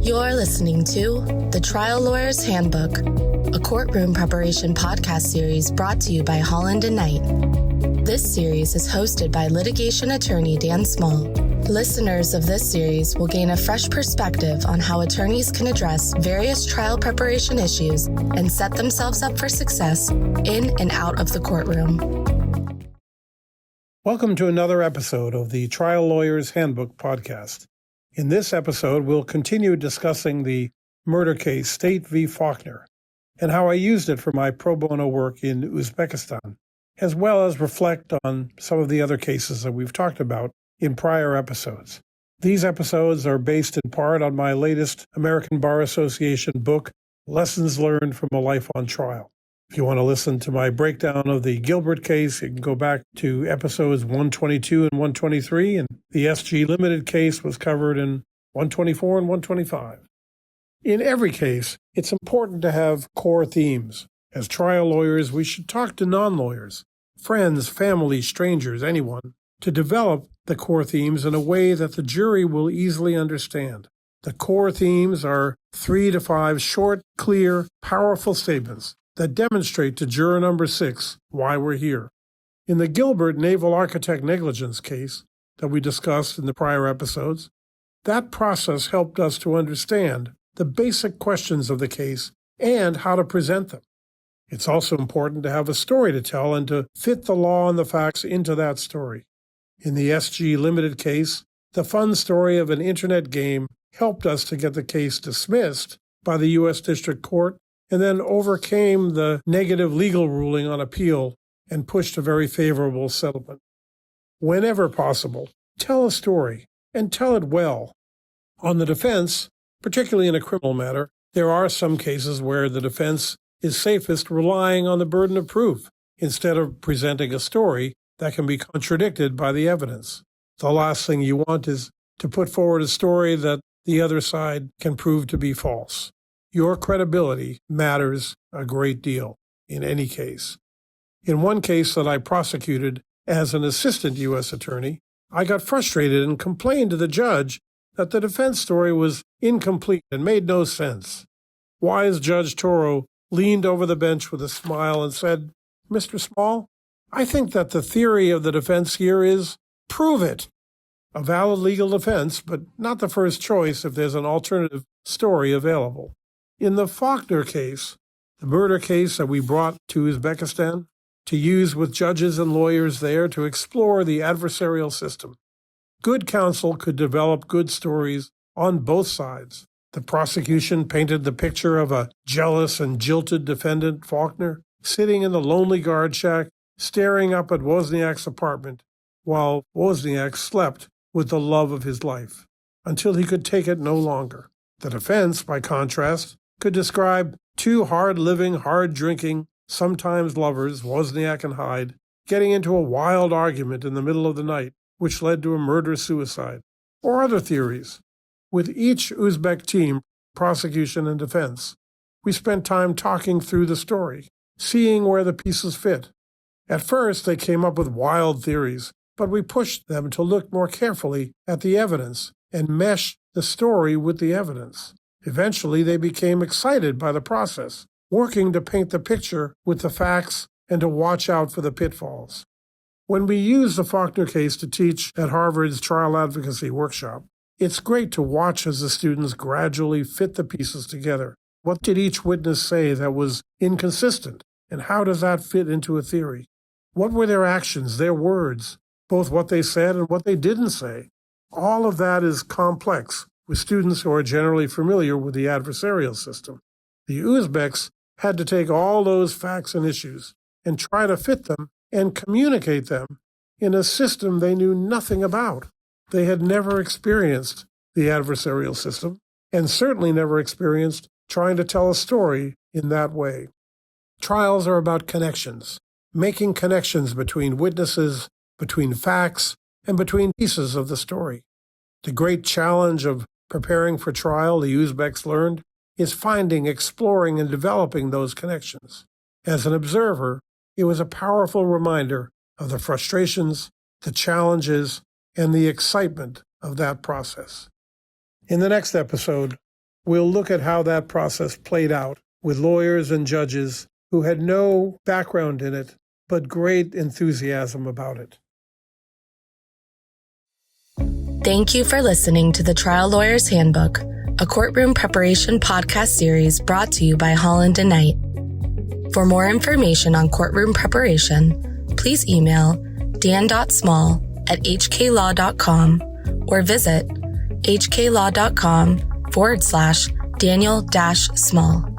You're listening to The Trial Lawyer's Handbook, a courtroom preparation podcast series brought to you by Holland & Knight. This series is hosted by litigation attorney Dan Small. Listeners of this series will gain a fresh perspective on how attorneys can address various trial preparation issues and set themselves up for success in and out of the courtroom. Welcome to another episode of the Trial Lawyer's Handbook podcast. In this episode, we'll continue discussing the murder case State v. Faulkner and how I used it for my pro bono work in Uzbekistan, as well as reflect on some of the other cases that we've talked about in prior episodes. These episodes are based in part on my latest American Bar Association book, Lessons Learned from a Life on Trial. If you want to listen to my breakdown of the Gilbert case, you can go back to episodes 122 and 123, and the SG Limited case was covered in 124 and 125. In every case, it's important to have core themes. As trial lawyers, we should talk to non-lawyers, friends, family, strangers, anyone, to develop the core themes in a way that the jury will easily understand. The core themes are 3 to 5 short, clear, powerful statements that demonstrate to juror number 6 why we're here. In the Gilbert naval architect negligence case that we discussed in the prior episodes, that process helped us to understand the basic questions of the case and how to present them. It's also important to have a story to tell and to fit the law and the facts into that story. In the SG Limited case, the fun story of an internet game helped us to get the case dismissed by the U.S. District Court and then overcame the negative legal ruling on appeal and pushed a very favorable settlement. Whenever possible, tell a story, and tell it well. On the defense, particularly in a criminal matter, there are some cases where the defense is safest relying on the burden of proof instead of presenting a story that can be contradicted by the evidence. The last thing you want is to put forward a story that the other side can prove to be false. Your credibility matters a great deal in any case. In one case that I prosecuted as an assistant U.S. attorney, I got frustrated and complained to the judge that the defense story was incomplete and made no sense. Wise Judge Toro leaned over the bench with a smile and said, "Mr. Small, I think that the theory of the defense here is prove it." A valid legal defense, but not the first choice if there's an alternative story available. In the Faulkner case, the murder case that we brought to Uzbekistan, to use with judges and lawyers there to explore the adversarial system, good counsel could develop good stories on both sides. The prosecution painted the picture of a jealous and jilted defendant, Faulkner, sitting in the lonely guard shack, staring up at Wozniak's apartment, while Wozniak slept with the love of his life, until he could take it no longer. The defense, by contrast, could describe 2 hard-living, hard-drinking, sometimes lovers, Wozniak and Hyde, getting into a wild argument in the middle of the night, which led to a murder-suicide, or other theories. With each Uzbek team, prosecution and defense, we spent time talking through the story, seeing where the pieces fit. At first, they came up with wild theories, but we pushed them to look more carefully at the evidence and mesh the story with the evidence. Eventually, they became excited by the process, working to paint the picture with the facts and to watch out for the pitfalls. When we use the Faulkner case to teach at Harvard's trial advocacy workshop, it's great to watch as the students gradually fit the pieces together. What did each witness say that was inconsistent, and how does that fit into a theory? What were their actions, their words, both what they said and what they didn't say? All of that is complex with students who are generally familiar with the adversarial system. The Uzbeks had to take all those facts and issues and try to fit them and communicate them in a system they knew nothing about. They had never experienced the adversarial system and certainly never experienced trying to tell a story in that way. Trials are about connections, making connections between witnesses, between facts, and between pieces of the story. The great challenge of preparing for trial, the Uzbeks learned, is finding, exploring, and developing those connections. As an observer, it was a powerful reminder of the frustrations, the challenges, and the excitement of that process. In the next episode, we'll look at how that process played out with lawyers and judges who had no background in it, but great enthusiasm about it. Thank you for listening to the Trial Lawyer's Handbook, a courtroom preparation podcast series brought to you by Holland & Knight. For more information on courtroom preparation, please email dan.small@hklaw.com or visit hklaw.com/Daniel-Small.